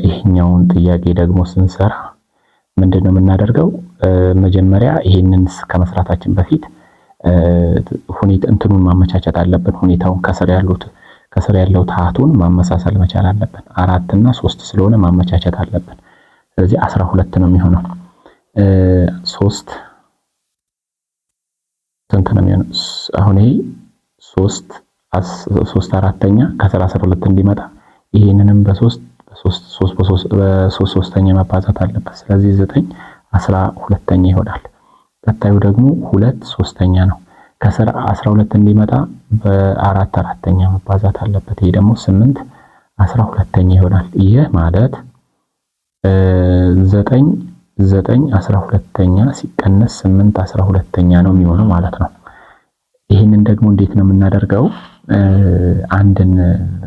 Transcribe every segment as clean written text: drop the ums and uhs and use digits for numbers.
ይሄኛውን ጥያቄ ደግሞ ስንሰራ ምንድነው የምናደርገው? መጀመሪያ ይሄንን ከመስራታችን በፊት እንትኑን ማመቻቸት አለብን። ሁኔታውን ከስር ያለው ታህቱን ማመሳሰል መቻል አለብን። 4 እና 3 ስለሆነ ማመቻቸት አለብን። ስለዚህ 12 ነው የሚሆነው። 3 ስንት ነው የሚሆነው? አሁን ይሄ 3 አራተኛ ከስር 12 እንዲመጣ ይሄንንም በ3 ሶስተኛ መባዛት አለበት። ስለዚህ 9 12ኛ ይሆናል። ቀጣዩ ደግሞ 2 ሶስተኛ ነው። ከስር 12 እንዲመጣ በ4 አራተኛ መባዛት አለበት። ይሄ ደግሞ 8 12ኛ ይሆናል። ይህ ማለት 9 12ኛ ሲቀነስ 8 12ኛ ነው የሚሆነው ማለት ነው። ይህንን ደግሞ እንዴት ነው የምናደርገው? አንድን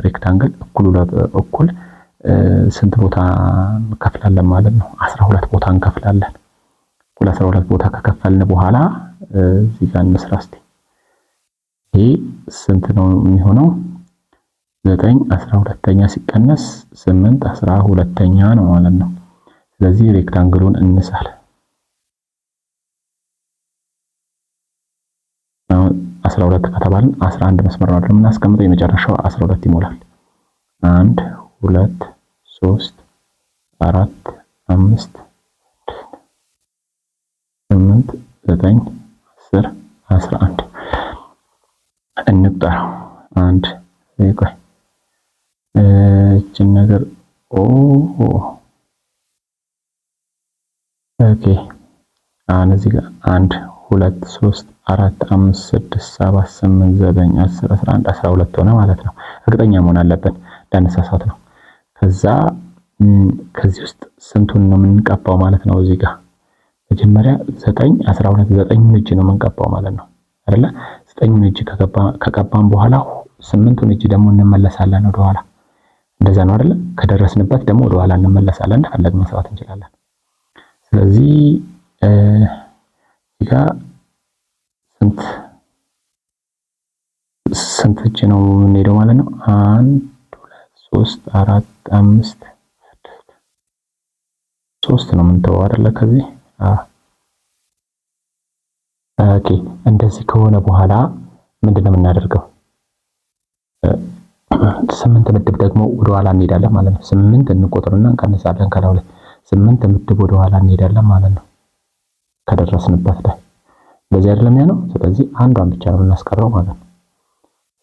ሬክታንግል እኩል ስንት ቦታ እንከፍላለን ማለት ነው? 12 ቦታ እንከፍላለን። እኩል 12 ቦታ ከከፈልን በኋላ እዚህ ጋር እንስራ እስቲ። ይሄ ስንት ነው የሚሆነው? 9 12ኛ ሲቀነስ 8 12ኛ ነው ማለት ነው። ስለዚህ ሬክታንግሉን እንሳል። 12 ከተባልን 11 መስመር ነው የምናስቀምጠው። የመጨረሻው 12 ይሞላል። 1 2 3 4 5 8 9 10 11 እንቁጠረው። 1 ቆይ እቺን ነገር ኦኬ እዚህ ጋር 1 2 3 4 5 6 7 8 9 10 11 12 ሆነ ማለት ነው። እርግጠኛ መሆን አለብን እንዳነሳሳት ነው። ከዚህ ውስጥ ስንቱን ነው የምንቀባው ማለት ነው? እዚህ ጋር መጀመሪያ 9 12 9ን እጅ ነው የምንቀባው ማለት ነው አይደለ? 9ን እጅ ከቀባን በኋላ 8ቱን እጅ ደግሞ እንመለሳለን ወደኋላ። እንደዛ ነው አይደለ? ከደረስንበት ደግሞ ወደኋላ እንመለሳለን። እንደፈለግን መስራት እንችላለን። ስለዚህ እዚህ ጋር ስንት እጅ ነው የምንሄደው ማለት ነው? 1 2 3 4 5 6 3 ነው የምንተወው አይደለ? ከዚህ ኦኬ። እንደዚህ ከሆነ በኋላ ምንድነው የምናደርገው? 8 ምድብ ደግሞ ወደኋላ እንሄዳለን ማለት ነው። 8 እንቆጥርና እንቀንሳለን ከላው ላይ 8 ምድብ ወደኋላ እንሄዳለን ማለት ነው ከደረስንበት ላይ። በዚህ አይደለም ያለው። ስለዚህ አንዷን ብቻ ነው የምናስቀረው ማለት ነው።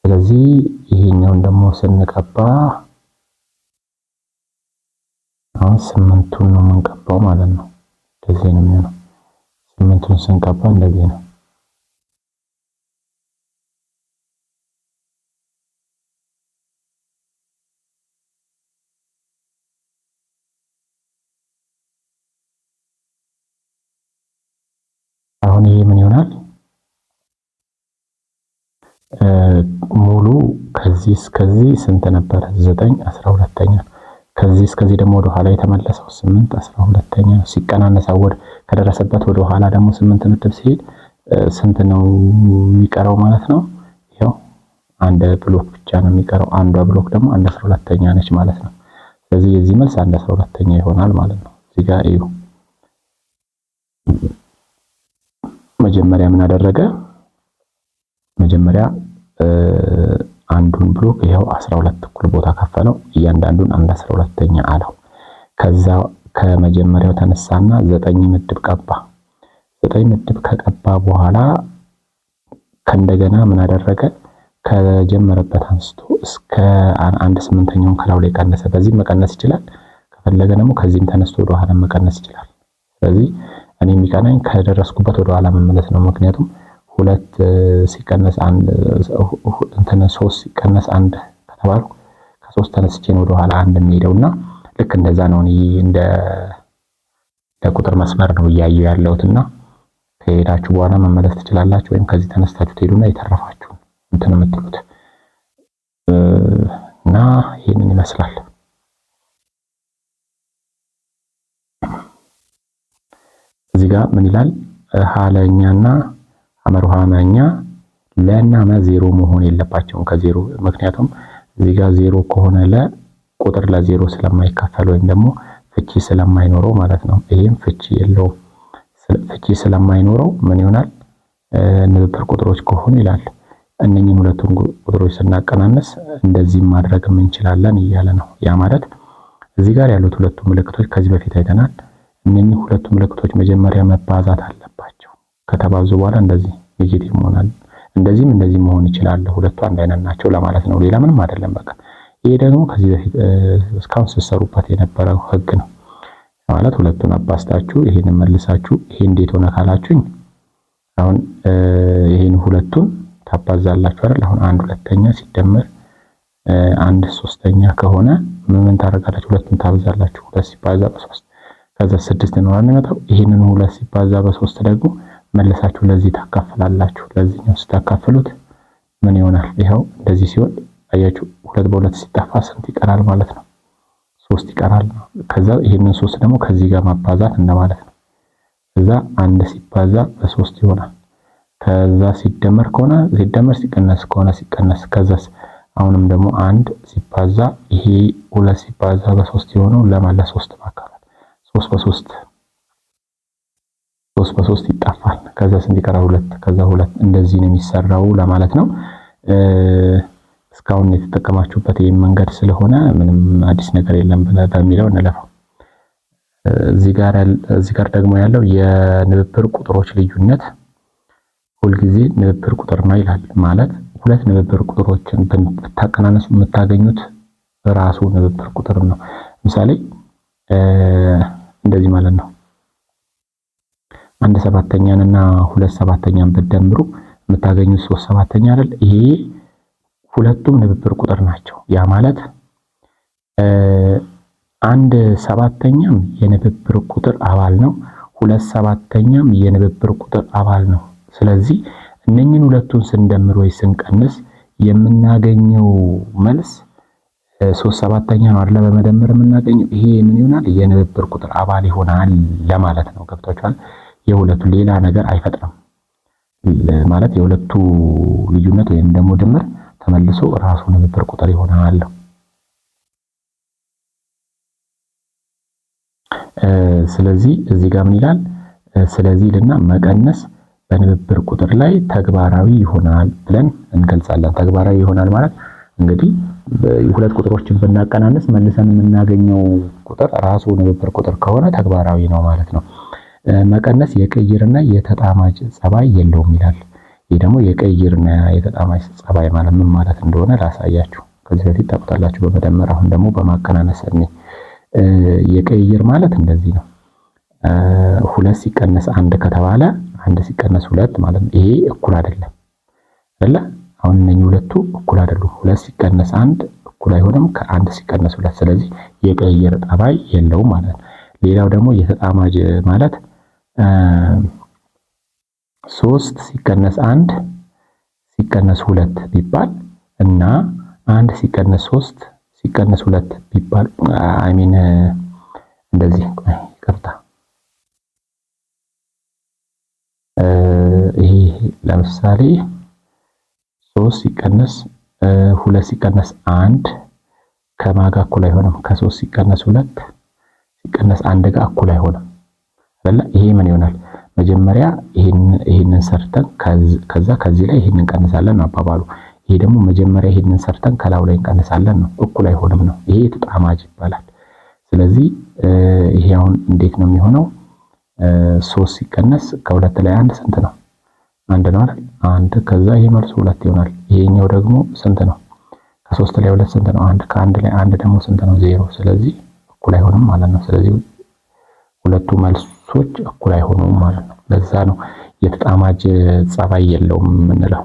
ስለዚህ ይሄኛውን ደግሞ ስንቀባ አሁን 8ቱን ነው የምንቀባው ማለት ነው። እንደዚህ ነው የሚሆነው። 8ቱን ስንቀባ እንደዚህ ነው። አሁን ይሄ ምን ይሆናል? ሙሉ ከዚህ እስከዚህ ስንት ነበር? 9 12ኛ። ከዚህ እስከዚህ ደግሞ ወደ ኋላ የተመለሰው 8 12ኛ። ሲቀናነስ ከደረሰበት ወደ ኋላ ደግሞ 8 ምድብ ሲሄድ ስንት ነው የሚቀረው ማለት ነው? ይሄው አንድ ብሎክ ብቻ ነው የሚቀረው። አንዷ ብሎክ ደግሞ 1 12ኛ ነች ማለት ነው። ስለዚህ የዚህ መልስ 1 12ኛ ይሆናል ማለት ነው። እዚህ ጋር እዩ። መጀመሪያ ምን አደረገ? መጀመሪያ አንዱን ብሎክ ይሄው 12 እኩል ቦታ ከፈለው። እያንዳንዱን 1 12ኛ አለው። ከዛ ከመጀመሪያው ተነሳና 9 ምድብ ቀባ። 9 ምድብ ከቀባ በኋላ ከእንደገና ምን አደረገ? ከጀመረበት አንስቶ እስከ 1/8ኛውን ከላው ላይ ቀነሰ። በዚህ መቀነስ ይችላል። ከፈለገ ደግሞ ከዚህም ተነስቶ ወደ ኋላ መቀነስ ይችላል። ስለዚህ እኔ የሚቀናኝ ከደረስኩበት ወደ ኋላ መመለስ ነው። ምክንያቱም 2 ሲቀነስ 1 3 ሲቀነስ 1 ከተባልኩ ከ3 ተነስቼ ነው ወደ ኋላ 1 የሚሄደውና ልክ እንደዛ ነው። እኔ እንደ ቁጥር መስመር ነው እያየሁ ያለሁትና ከሄዳችሁ በኋላ መመለስ ትችላላችሁ፣ ወይም ከዚህ ተነስታችሁ ትሄዱና የተረፋችሁ እንትን የምትሉት እና ይሄንን ይመስላል። እዚህ ጋር ምን ይላል? ሀለኛና አመርሃማኛ ለና መ ዜሮ መሆን የለባቸውም ከዜሮ። ምክንያቱም እዚህ ጋር ዜሮ ከሆነ ቁጥር ለዜሮ ስለማይካፈል ወይም ደግሞ ፍቺ ስለማይኖረው ማለት ነው። ይሄም ፍቺ የለውም። ፍቺ ስለማይኖረው ምን ይሆናል? ንብብር ቁጥሮች ከሆኑ ይላል እነኚህን ሁለቱን ቁጥሮች ስናቀናንስ እንደዚህ ማድረግ እንችላለን እያለ ነው። ያ ማለት እዚህ ጋር ያሉት ሁለቱ ምልክቶች ከዚህ በፊት አይተናል። እነኚህ ሁለቱ ምልክቶች መጀመሪያ መባዛት አለባቸው። ከተባዙ በኋላ እንደዚህ ኔጌቲቭ መሆናል። እንደዚህ መሆን ይችላል። ሁለቱ አንድ አይነት ናቸው ለማለት ነው። ሌላ ምንም አይደለም። በቃ ይሄ ደግሞ ከዚህ በፊት እስካሁን ስትሰሩበት የነበረው ህግ ነው ማለት ሁለቱን አባስታችሁ ይሄን መልሳችሁ ይሄ እንዴት ሆነ ካላችሁኝ አሁን ይሄን ሁለቱን ታባዛላችሁ አይደል? አሁን 1/2 ሲደመር 1/3 ከሆነ ምን ታደርጋላችሁ? ሁለቱን ታባዛላችሁ። 2 ሲባዛ በ3 ከዛ 6 ነው የሚመጣው። ይሄንን 2 ሲባዛ በ3 ደግሞ መልሳችሁ ለዚህ ታካፍላላችሁ። ለዚህኛው ስታካፍሉት ምን ይሆናል? ይሄው እንደዚህ ሲሆን አያችሁ 2 በ2 ሲጣፋ ስንት ይቀራል ማለት ነው? 3 ይቀራል። ከዛ ይሄንን 3 ደግሞ ከዚህ ጋር ማባዛት እንደማለት ነው። ከዛ 1 ሲባዛ በ3 ይሆናል። ከዛ ሲደመር ከሆነ ሲደመር፣ ሲቀነስ ከሆነ ሲቀነስ። ከዛስ አሁንም ደግሞ 1 ሲባዛ ይሄ 2 ሲባዛ በ3 የሆነው ለማለት 3 ማካፈል 3 በ3 ይጣፋል። ከዛ ስንት ይቀራል? 2 ከዛ 2 እንደዚህ ነው የሚሰራው ለማለት ነው። እስካሁን የተጠቀማችሁበት ይሄን መንገድ ስለሆነ ምንም አዲስ ነገር የለም በሚለው እንለፈው። እዚህ ጋር ደግሞ ያለው የንብብር ቁጥሮች ልዩነት ሁልጊዜ ንብብር ቁጥር ነው ይላል። ማለት ሁለት ንብብር ቁጥሮችን ብታቀናነሱ የምታገኙት ራሱ ንብብር ቁጥር ነው። ለምሳሌ እንደዚህ ማለት ነው 1/7 እና 2/7 ብትደምሩ የምታገኙት 3/7 አይደል? ይሄ ሁለቱም ንብብር ቁጥር ናቸው። ያ ማለት 1/7 የንብብር ቁጥር አባል ነው፣ 2/7 የንብብር ቁጥር አባል ነው። ስለዚህ እነኚህን ሁለቱን ስንደምር ወይ ስንቀንስ የምናገኘው መልስ 3/7 ነው አይደል? በመደመር የምናገኘው ይሄ ምን ይሆናል? የንብብር ቁጥር አባል ይሆናል ለማለት ነው። ገብታችኋል? የሁለቱ ሌላ ነገር አይፈጥርም ማለት የሁለቱ ልዩነት ወይም ደግሞ ድምር ተመልሶ ራሱ ንብብር ቁጥር ይሆናል። ስለዚህ እዚህ ጋር ምን ይላል? ስለዚህ ልና መቀነስ በንብብር ቁጥር ላይ ተግባራዊ ይሆናል ብለን እንገልጻለን። ተግባራዊ ይሆናል ማለት እንግዲህ ሁለት ቁጥሮችን ብናቀናንስ መልሰን የምናገኘው ቁጥር ራሱ ንብብር ቁጥር ከሆነ ተግባራዊ ነው ማለት ነው። መቀነስ የቅይርና የተጣማጅ ጸባይ የለውም ይላል። ይሄ ደግሞ የቅይርና የተጣማጅ ጸባይ ማለት ምን ማለት እንደሆነ ላሳያችሁ። ከዚህ በፊት ታውቁታላችሁ በመደመር፣ አሁን ደግሞ በማቀናነስ የቅይር ማለት እንደዚህ ነው። 2 ሲቀነስ 1 ከተባለ 1 ሲቀነስ 2 ማለት ነው። ይሄ እኩል አይደለም አይደለ? አሁን እነኚህ ሁለቱ እኩል አይደሉም። 2 ሲቀነስ 1 እኩል አይሆንም ከ1 ሲቀነስ 2። ስለዚህ የቅይር ጠባይ የለውም ማለት ነው። ሌላው ደግሞ የተጣማጅ ማለት 3 ሲቀነስ 1 ሲቀነስ 2 ቢባል እና 1 ሲቀነስ 3 ሲቀነስ 2 ቢባል እንደዚህ ይቅርታ፣ ይሄ ለምሳሌ 3 ሲቀነስ 2 ሲቀነስ 1 ከማጋ እኩል አይሆንም። ከ3 ሲቀነስ 2 ሲቀነስ 1 ጋር እኩል አይሆንም አይደል? ይሄ ምን ይሆናል? መጀመሪያ ይሄንን ሰርተን ከዛ ከዚህ ላይ ይሄንን እንቀንሳለን ነው አባባሉ። ይሄ ደግሞ መጀመሪያ ይሄንን ሰርተን ከላው ላይ እንቀንሳለን ነው። እኩል አይሆንም ነው። ይሄ ተጣማጅ ይባላል። ስለዚህ ይሄ አሁን እንዴት ነው የሚሆነው? 3 ሲቀነስ ከ2 ላይ 1 ስንት ነው? 1 ነው አይደል? 1 ከዛ ይሄ መልሱ 2 ይሆናል። ይሄኛው ደግሞ ስንት ነው? ከ3 ላይ 2 ስንት ነው? 1 ከ1 ላይ 1 ደግሞ ስንት ነው? 0። ስለዚህ እኩል አይሆንም ማለት ነው። ስለዚህ ሁለቱ መልሶች እኩል አይሆኑም ማለት ነው። ለዛ ነው የተጣማጅ ጸባይ የለውም የምንለው።